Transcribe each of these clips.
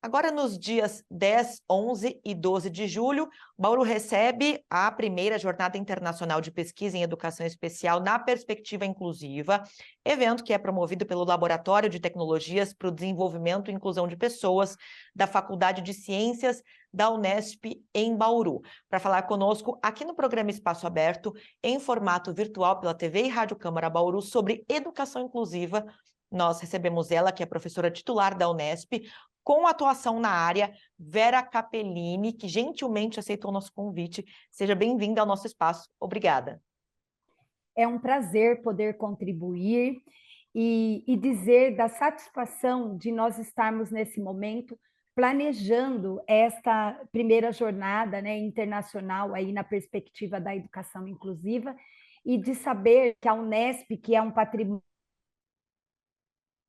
Agora, nos dias 10, 11 e 12 de julho, Bauru recebe a primeira Jornada Internacional de Pesquisa em Educação Especial na Perspectiva Inclusiva, evento que é promovido pelo Laboratório de Tecnologias para o Desenvolvimento e Inclusão de Pessoas da Faculdade de Ciências da Unesp em Bauru. Para falar conosco aqui no programa Espaço Aberto, em formato virtual pela TV e Rádio Câmara Bauru, sobre educação inclusiva, nós recebemos ela, que é professora titular da Unesp, com atuação na área, Vera Capellini, que gentilmente aceitou o nosso convite. Seja bem-vinda ao nosso espaço. Obrigada. É um prazer poder contribuir e dizer da satisfação de nós estarmos nesse momento planejando esta primeira jornada, né, internacional aí na perspectiva da educação inclusiva e de saber que a Unesp, que é um patrimônio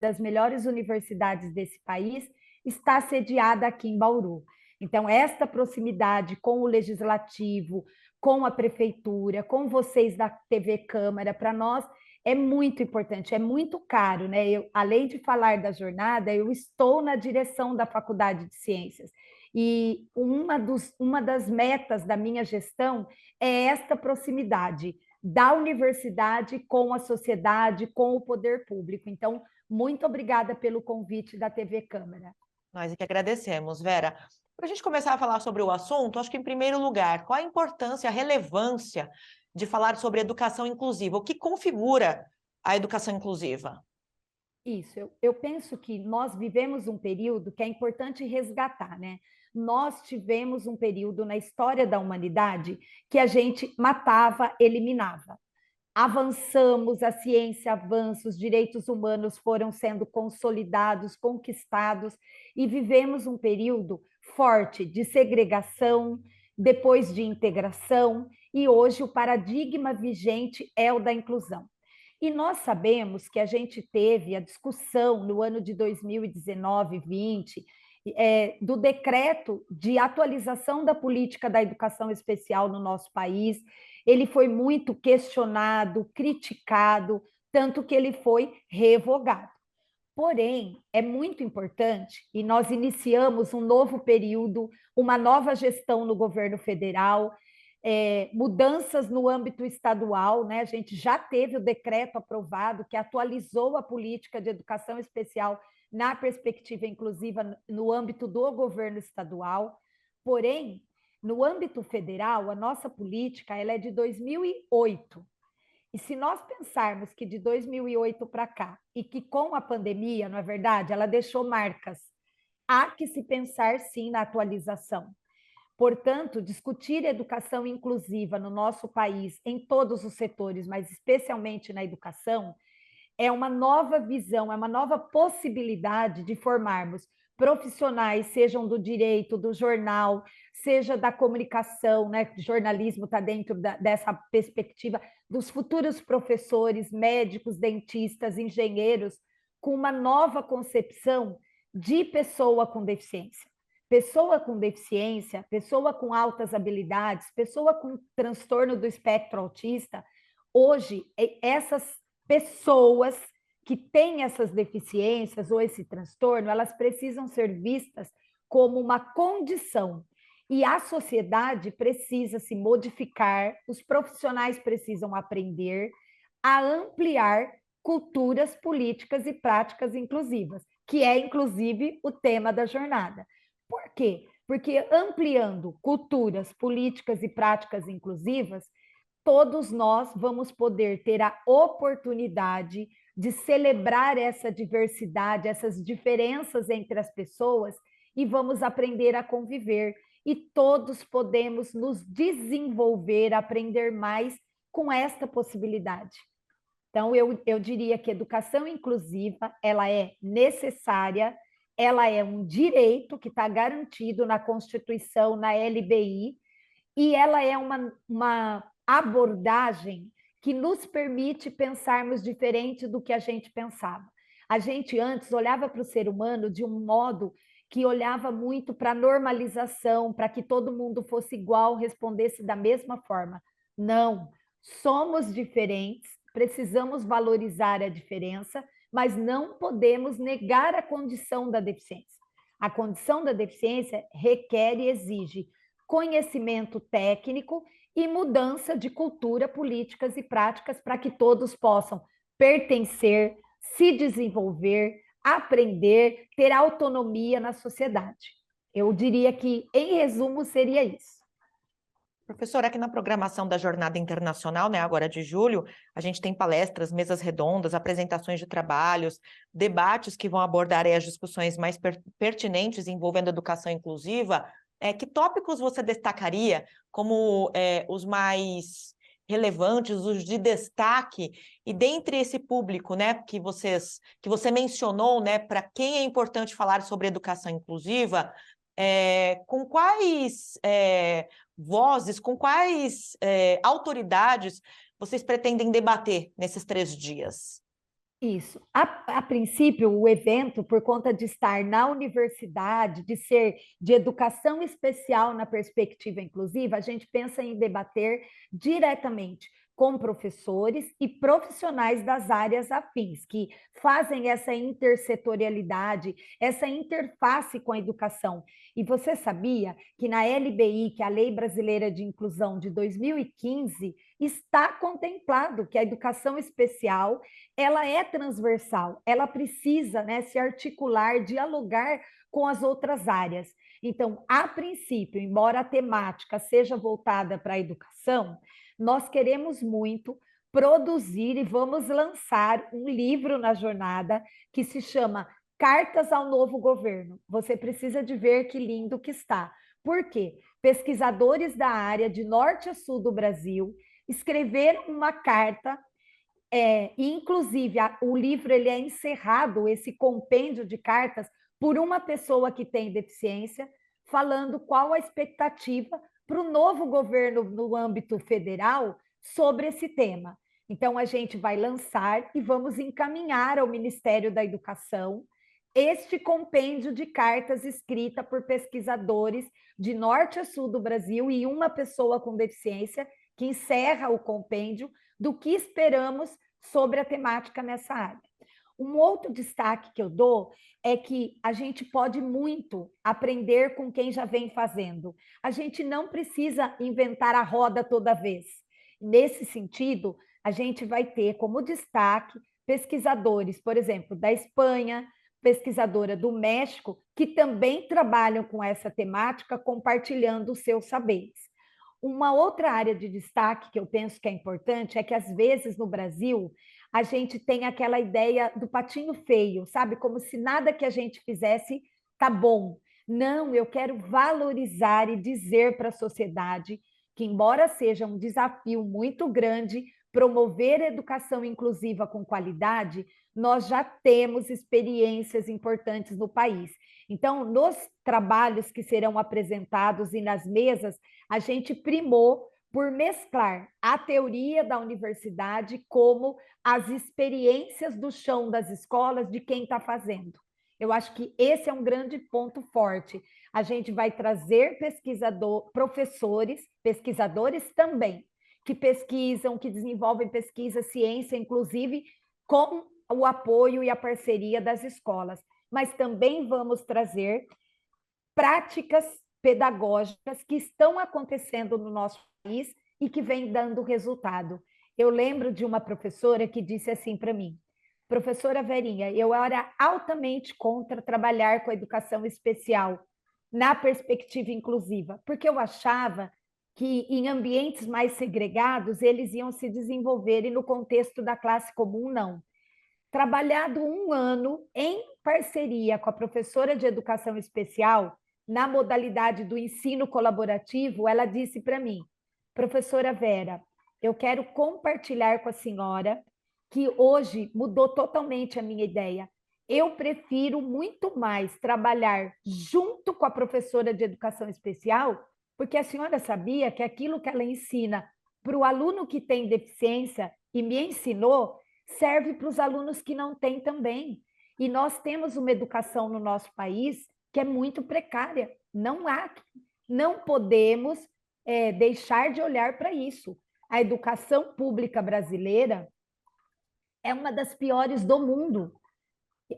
das melhores universidades desse país, está sediada aqui em Bauru. Então, esta proximidade com o Legislativo, com a Prefeitura, com vocês da TV Câmara, para nós é muito importante, é muito caro, né? Além de falar da jornada, eu estou na direção da Faculdade de Ciências. E uma das metas da minha gestão é esta proximidade da universidade com a sociedade, com o poder público. Então, muito obrigada pelo convite da TV Câmara. Nós é que agradecemos, Vera. Para a gente começar a falar sobre o assunto, acho que, em primeiro lugar, qual a importância, a relevância de falar sobre educação inclusiva? O que configura a educação inclusiva? Isso, eu penso que nós vivemos um período que é importante resgatar, né? Nós tivemos um período na história da humanidade que a gente matava, eliminava. Avançamos, a ciência avança, os direitos humanos foram sendo consolidados, conquistados, e vivemos um período forte de segregação, depois de integração, e hoje o paradigma vigente é o da inclusão. E nós sabemos que a gente teve a discussão no ano de 2019, 20, do decreto de atualização da política da educação especial no nosso país. Ele foi muito questionado, criticado, tanto que ele foi revogado. Porém, é muito importante, e nós iniciamos um novo período, uma nova gestão no governo federal, mudanças no âmbito estadual, né? A gente já teve o decreto aprovado que atualizou a política de educação especial na perspectiva inclusiva no âmbito do governo estadual. Porém, no âmbito federal, a nossa política ela é de 2008. E se nós pensarmos que de 2008 para cá, e que com a pandemia, não é verdade, ela deixou marcas, há que se pensar sim na atualização. Portanto, discutir educação inclusiva no nosso país, em todos os setores, mas especialmente na educação, é uma nova visão, é uma nova possibilidade de formarmos profissionais, sejam do direito, do jornal, seja da comunicação, né? Jornalismo está dentro dessa perspectiva, dos futuros professores, médicos, dentistas, engenheiros, com uma nova concepção de pessoa com deficiência. Pessoa com deficiência, pessoa com altas habilidades, pessoa com transtorno do espectro autista, hoje, essas pessoas que têm essas deficiências ou esse transtorno, elas precisam ser vistas como uma condição. E a sociedade precisa se modificar, os profissionais precisam aprender a ampliar culturas políticas e práticas inclusivas, que é, inclusive, o tema da jornada. Por quê? Porque ampliando culturas, políticas e práticas inclusivas, todos nós vamos poder ter a oportunidade de celebrar essa diversidade, essas diferenças entre as pessoas e vamos aprender a conviver. E todos podemos nos desenvolver, aprender mais com esta possibilidade. Então, eu diria que a educação inclusiva, ela é necessária, ela é um direito que está garantido na Constituição, na LBI, e ela é uma abordagem que nos permite pensarmos diferente do que a gente pensava. A gente antes olhava para o ser humano de um modo que olhava muito para a normalização, para que todo mundo fosse igual, respondesse da mesma forma. Não, somos diferentes, precisamos valorizar a diferença, mas não podemos negar a condição da deficiência. A condição da deficiência requer e exige conhecimento técnico e mudança de cultura, políticas e práticas para que todos possam pertencer, se desenvolver, aprender, ter autonomia na sociedade. Eu diria que, em resumo, seria isso. Professora, aqui na programação da Jornada Internacional, né, agora de julho, a gente tem palestras, mesas redondas, apresentações de trabalhos, debates que vão abordar as discussões mais pertinentes envolvendo educação inclusiva. Que tópicos você destacaria como os mais relevantes, os de destaque, e dentre esse público, né, que você mencionou, né, para quem é importante falar sobre educação inclusiva, com quais vozes, com quais autoridades vocês pretendem debater nesses 3 dias? Isso. A princípio, o evento, por conta de estar na universidade, de ser de educação especial na perspectiva inclusiva, a gente pensa em debater diretamente com professores e profissionais das áreas afins, que fazem essa intersetorialidade, essa interface com a educação. E você sabia que na LBI, que é a Lei Brasileira de Inclusão de 2015, está contemplado que a educação especial ela é transversal, ela precisa, né, se articular, dialogar com as outras áreas. Então, a princípio, embora a temática seja voltada para a educação, nós queremos muito produzir e vamos lançar um livro na jornada que se chama Cartas ao Novo Governo. Você precisa de ver que lindo que está. Por quê? Pesquisadores da área de norte a sul do Brasil escreveram uma carta e, inclusive, o livro ele é encerrado, esse compêndio de cartas, por uma pessoa que tem deficiência, falando qual a expectativa para o novo governo no âmbito federal sobre esse tema. Então, a gente vai lançar e vamos encaminhar ao Ministério da Educação este compêndio de cartas escrita por pesquisadores de norte a sul do Brasil e uma pessoa com deficiência, que encerra o compêndio do que esperamos sobre a temática nessa área. Um outro destaque que eu dou é que a gente pode muito aprender com quem já vem fazendo. A gente não precisa inventar a roda toda vez. Nesse sentido, a gente vai ter como destaque pesquisadores, por exemplo, da Espanha, pesquisadora do México, que também trabalham com essa temática, compartilhando os seus saberes. Uma outra área de destaque que eu penso que é importante é que, às vezes, no Brasil, a gente tem aquela ideia do patinho feio, sabe? Como se nada que a gente fizesse tá bom. Não, eu quero valorizar e dizer para a sociedade que, embora seja um desafio muito grande, promover a educação inclusiva com qualidade, nós já temos experiências importantes no país. Então, nos trabalhos que serão apresentados e nas mesas, a gente primou por mesclar a teoria da universidade como as experiências do chão das escolas de quem está fazendo. Eu acho que esse é um grande ponto forte. A gente vai trazer pesquisadores também, que pesquisam, que desenvolvem pesquisa, ciência, inclusive com o apoio e a parceria das escolas. Mas também vamos trazer práticas pedagógicas que estão acontecendo no nosso país e que vêm dando resultado. Eu lembro de uma professora que disse assim para mim: professora Verinha, eu era altamente contra trabalhar com a educação especial na perspectiva inclusiva, porque eu achava que em ambientes mais segregados eles iam se desenvolver e no contexto da classe comum não. Trabalhado um ano em parceria com a professora de educação especial, na modalidade do ensino colaborativo, ela disse para mim: professora Vera, eu quero compartilhar com a senhora que hoje mudou totalmente a minha ideia. Eu prefiro muito mais trabalhar junto com a professora de educação especial, porque a senhora sabia que aquilo que ela ensina para o aluno que tem deficiência e me ensinou, serve para os alunos que não têm também. E nós temos uma educação no nosso país que é muito precária. Não podemos deixar de olhar para isso. A educação pública brasileira é uma das piores do mundo.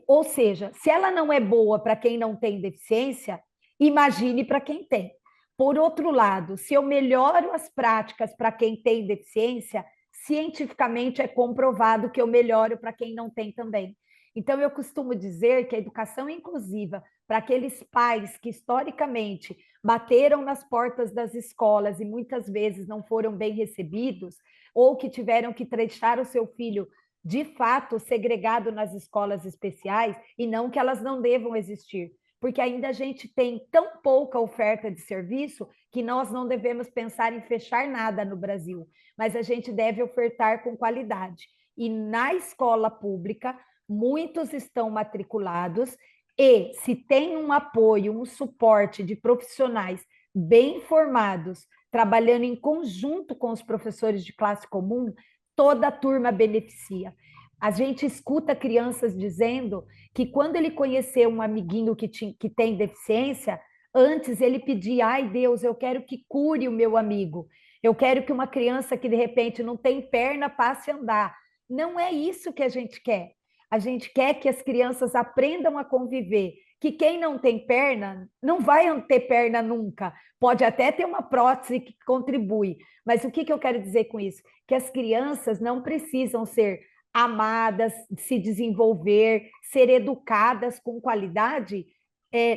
Ou seja, se ela não é boa para quem não tem deficiência, imagine para quem tem. Por outro lado, se eu melhoro as práticas para quem tem deficiência, cientificamente é comprovado que eu melhoro para quem não tem também. Então, eu costumo dizer que a educação inclusiva, para aqueles pais que historicamente bateram nas portas das escolas e muitas vezes não foram bem recebidos, ou que tiveram que deixar o seu filho de fato segregado nas escolas especiais, e não que elas não devam existir, porque ainda a gente tem tão pouca oferta de serviço que nós não devemos pensar em fechar nada no Brasil, mas a gente deve ofertar com qualidade. E na escola pública, muitos estão matriculados, e se tem um apoio, um suporte de profissionais bem formados, trabalhando em conjunto com os professores de classe comum, toda a turma beneficia. A gente escuta crianças dizendo que quando ele conheceu um amiguinho que tem deficiência, antes ele pedia, ai Deus, eu quero que cure o meu amigo, eu quero que uma criança que de repente não tem perna passe a andar. Não é isso que a gente quer. A gente quer que as crianças aprendam a conviver, que quem não tem perna não vai ter perna nunca. Pode até ter uma prótese que contribui, mas o que eu quero dizer com isso? Que as crianças não precisam ser amadas, se desenvolver, ser educadas com qualidade,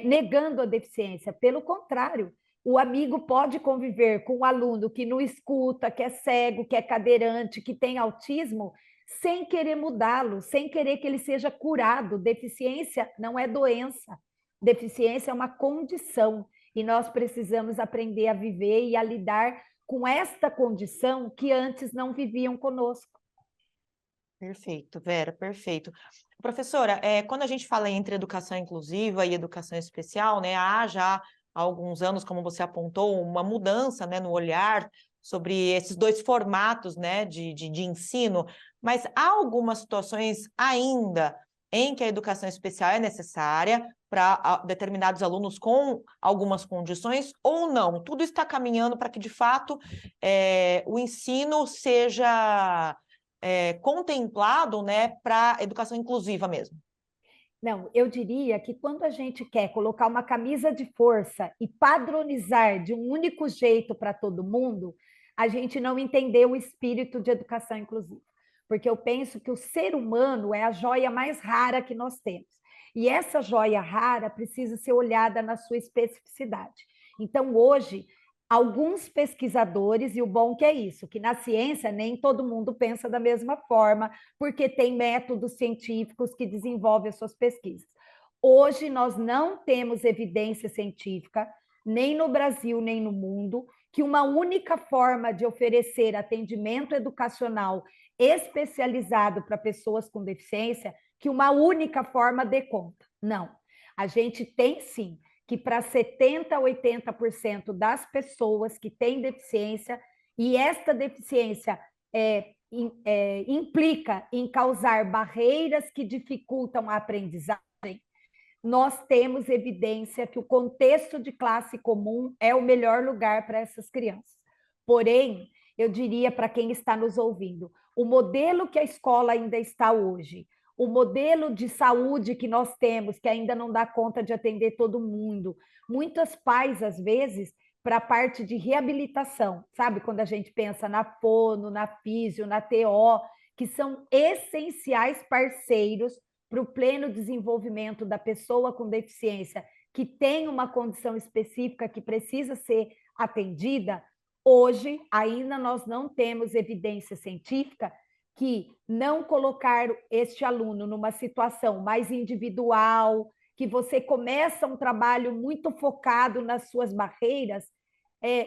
negando a deficiência. Pelo contrário, o amigo pode conviver com um aluno que não escuta, que é cego, que é cadeirante, que tem autismo, sem querer mudá-lo, sem querer que ele seja curado. Deficiência não é doença, deficiência é uma condição, e nós precisamos aprender a viver e a lidar com esta condição que antes não viviam conosco. Perfeito, Vera, perfeito. Professora, quando a gente fala entre educação inclusiva e educação especial, né, há já alguns anos, como você apontou, uma mudança, né, no olhar sobre esses dois formatos, né, de ensino, mas há algumas situações ainda em que a educação especial é necessária para determinados alunos com algumas condições ou não? Tudo está caminhando para que, de fato, o ensino seja contemplado, né, para educação inclusiva mesmo. Não, eu diria que quando a gente quer colocar uma camisa de força e padronizar de um único jeito para todo mundo, a gente não entendeu o espírito de educação inclusiva. Porque eu penso que o ser humano é a joia mais rara que nós temos. E essa joia rara precisa ser olhada na sua especificidade. Então, hoje, alguns pesquisadores, e o bom que é isso, que na ciência nem todo mundo pensa da mesma forma, porque tem métodos científicos que desenvolvem as suas pesquisas. Hoje nós não temos evidência científica, nem no Brasil, nem no mundo, que uma única forma de oferecer atendimento educacional especializado para pessoas com deficiência, que uma única forma dê conta. Não. A gente tem sim que para 70% a 80% das pessoas que têm deficiência, e esta deficiência implica em causar barreiras que dificultam a aprendizagem, nós temos evidência que o contexto de classe comum é o melhor lugar para essas crianças. Porém, eu diria para quem está nos ouvindo, o modelo que a escola ainda está hoje, o modelo de saúde que nós temos, que ainda não dá conta de atender todo mundo, muitos pais, às vezes, para a parte de reabilitação, sabe? Quando a gente pensa na fono, na físio, na TO, que são essenciais parceiros para o pleno desenvolvimento da pessoa com deficiência, que tem uma condição específica que precisa ser atendida, hoje ainda nós não temos evidência científica que não colocar este aluno numa situação mais individual, que você começa um trabalho muito focado nas suas barreiras,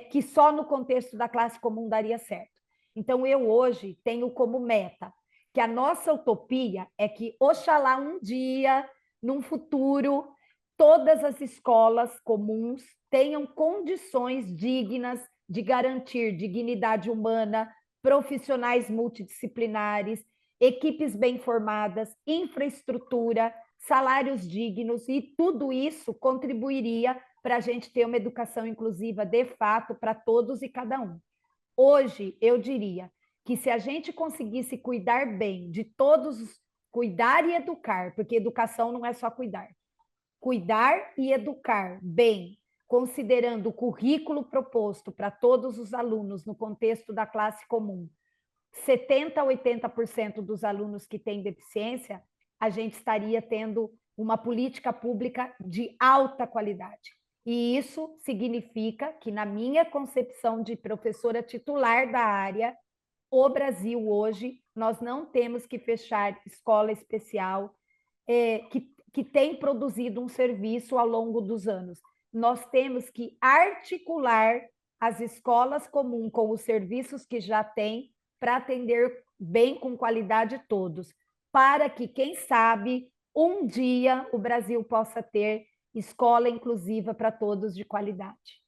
que só no contexto da classe comum daria certo. Então, eu hoje tenho como meta que a nossa utopia é que, oxalá, um dia, num futuro, todas as escolas comuns tenham condições dignas de garantir dignidade humana, profissionais multidisciplinares, equipes bem formadas, infraestrutura, salários dignos, e tudo isso contribuiria para a gente ter uma educação inclusiva de fato para todos e cada um. Hoje, eu diria que se a gente conseguisse cuidar bem de todos Cuidar e educar, porque educação não é só cuidar. Cuidar e educar bem, considerando o currículo proposto para todos os alunos no contexto da classe comum. 70% a 80% dos alunos que têm deficiência, a gente estaria tendo uma política pública de alta qualidade. E isso significa que, na minha concepção de professora titular da área, o Brasil hoje, nós não temos que fechar escola especial que tem produzido um serviço ao longo dos anos. Nós temos que articular as escolas comuns com os serviços que já tem para atender bem, com qualidade todos, para que, quem sabe, um dia o Brasil possa ter escola inclusiva para todos de qualidade.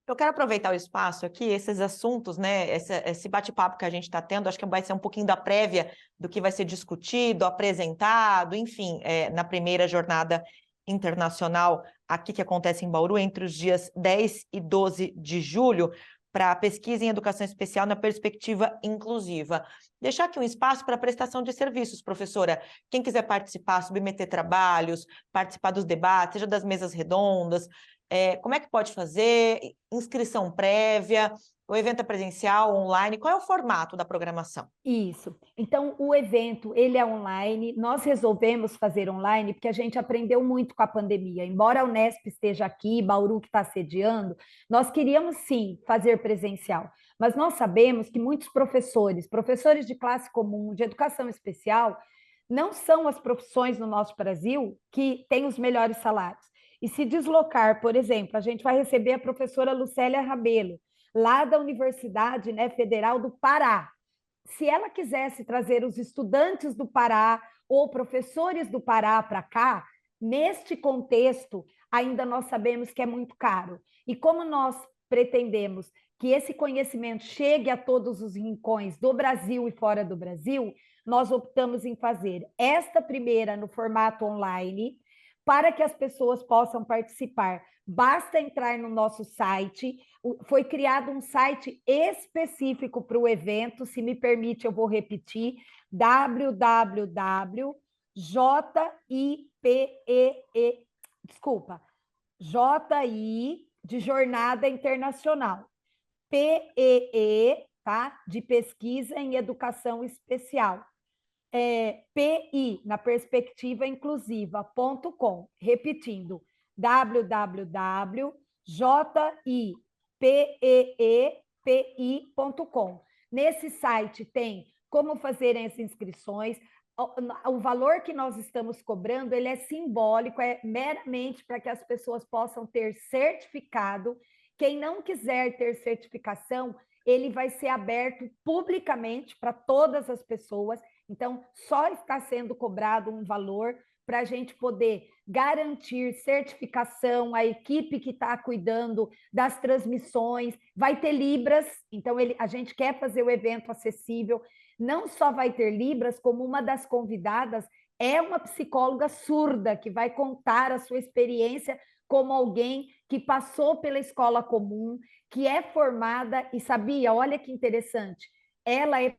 Eu quero aproveitar o espaço aqui, esses assuntos, né, esse bate-papo que a gente está tendo, acho que vai ser um pouquinho da prévia do que vai ser discutido, apresentado, enfim, na primeira jornada internacional aqui que acontece em Bauru, entre os dias 10 e 12 de julho, para pesquisa em educação especial na perspectiva inclusiva. Deixar aqui um espaço para prestação de serviços, professora. Quem quiser participar, submeter trabalhos, participar dos debates, seja das mesas redondas, como é que pode fazer? Inscrição prévia, o evento é presencial, online, qual é o formato da programação? Isso. Então, o evento, ele é online. Nós resolvemos fazer online porque a gente aprendeu muito com a pandemia. Embora a Unesp esteja aqui, Bauru que está sediando, nós queríamos sim fazer presencial. Mas nós sabemos que muitos professores de classe comum, de educação especial, não são as profissões no nosso Brasil que têm os melhores salários. E se deslocar, por exemplo, a gente vai receber a professora Lucélia Rabelo, lá da Universidade, né, Federal do Pará. Se ela quisesse trazer os estudantes do Pará ou professores do Pará para cá, neste contexto, ainda nós sabemos que é muito caro. E como nós pretendemos que esse conhecimento chegue a todos os rincões do Brasil e fora do Brasil, nós optamos em fazer esta primeira no formato online, para que as pessoas possam participar. Basta entrar no nosso site, foi criado um site específico para o evento, se me permite, eu vou repetir, J de Jornada Internacional, PEE, tá? De Pesquisa em Educação Especial. PI, na perspectiva inclusiva.com, repetindo, www.jipeepi.com. Nesse site tem como fazer as inscrições. O valor que nós estamos cobrando, ele é simbólico, é meramente para que as pessoas possam ter certificado. Quem não quiser ter certificação, ele vai ser aberto publicamente para todas as pessoas. Então, só está sendo cobrado um valor para a gente poder garantir certificação, a equipe que está cuidando das transmissões, vai ter Libras, então a gente quer fazer o evento acessível, não só vai ter Libras, como uma das convidadas é uma psicóloga surda, que vai contar a sua experiência como alguém que passou pela escola comum, que é formada, e sabia, olha que interessante, ela é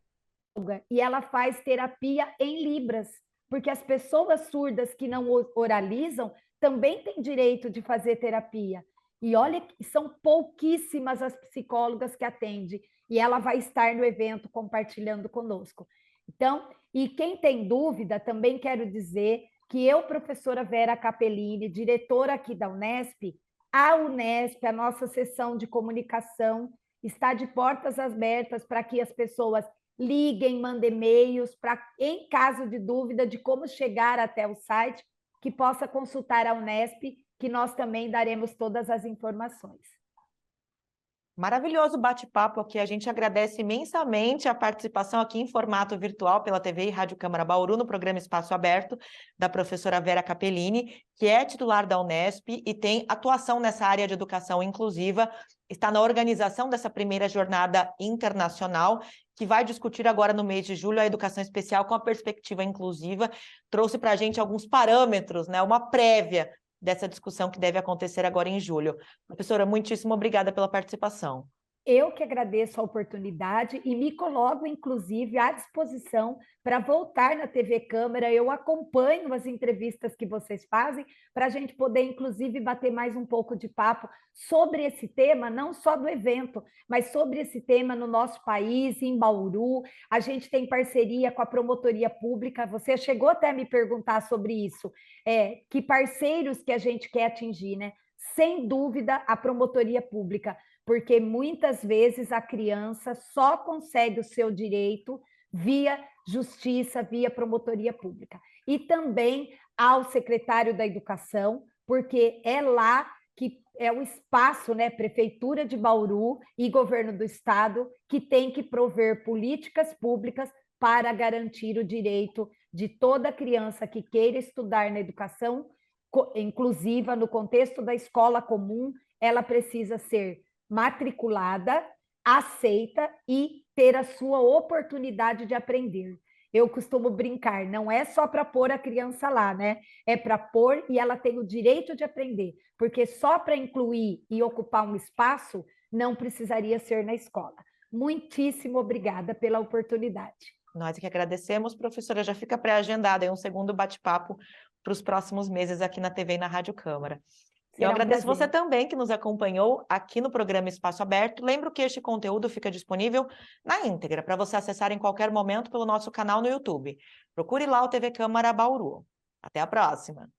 e ela faz terapia em Libras, porque as pessoas surdas que não oralizam também têm direito de fazer terapia. E olha que são pouquíssimas as psicólogas que atendem, e ela vai estar no evento compartilhando conosco. Então, e quem tem dúvida, também quero dizer que eu, professora Vera Capellini, diretora aqui da Unesp, a Unesp, a nossa seção de comunicação, está de portas abertas para que as pessoas liguem, mandem e-mails, em caso de dúvida de como chegar até o site, que possa consultar a Unesp, que nós também daremos todas as informações. Maravilhoso bate-papo aqui, a gente agradece imensamente a participação aqui em formato virtual pela TV e Rádio Câmara Bauru no programa Espaço Aberto, da professora Vera Capellini, que é titular da Unesp e tem atuação nessa área de educação inclusiva, está na organização dessa primeira jornada internacional, que vai discutir agora no mês de julho a educação especial com a perspectiva inclusiva, trouxe para a gente alguns parâmetros, né, uma prévia dessa discussão que deve acontecer agora em julho. Professora, muitíssimo obrigada pela participação. Eu que agradeço a oportunidade e me coloco, inclusive, à disposição para voltar na TV Câmara. Eu acompanho as entrevistas que vocês fazem para a gente poder, inclusive, bater mais um pouco de papo sobre esse tema, não só do evento, mas sobre esse tema no nosso país, em Bauru. A gente tem parceria com a Promotoria Pública. Você chegou até a me perguntar sobre isso. Que parceiros que a gente quer atingir, né? Sem dúvida, a Promotoria Pública, porque muitas vezes a criança só consegue o seu direito via justiça, via promotoria pública. E também ao secretário da Educação, porque é lá que é o espaço, né, Prefeitura de Bauru e Governo do Estado, que tem que prover políticas públicas para garantir o direito de toda criança que queira estudar na educação inclusiva, no contexto da escola comum, ela precisa ser matriculada, aceita e ter a sua oportunidade de aprender. Eu costumo brincar, não é só para pôr a criança lá, né? É para pôr e ela tem o direito de aprender, porque só para incluir e ocupar um espaço não precisaria ser na escola. Muitíssimo obrigada pela oportunidade. Nós que agradecemos, professora, já fica pré-agendado aí um segundo bate-papo para os próximos meses aqui na TV e na Rádio Câmara. E eu agradeço você também que nos acompanhou aqui no programa Espaço Aberto. Lembro que este conteúdo fica disponível na íntegra para você acessar em qualquer momento pelo nosso canal no YouTube. Procure lá o TV Câmara Bauru. Até a próxima!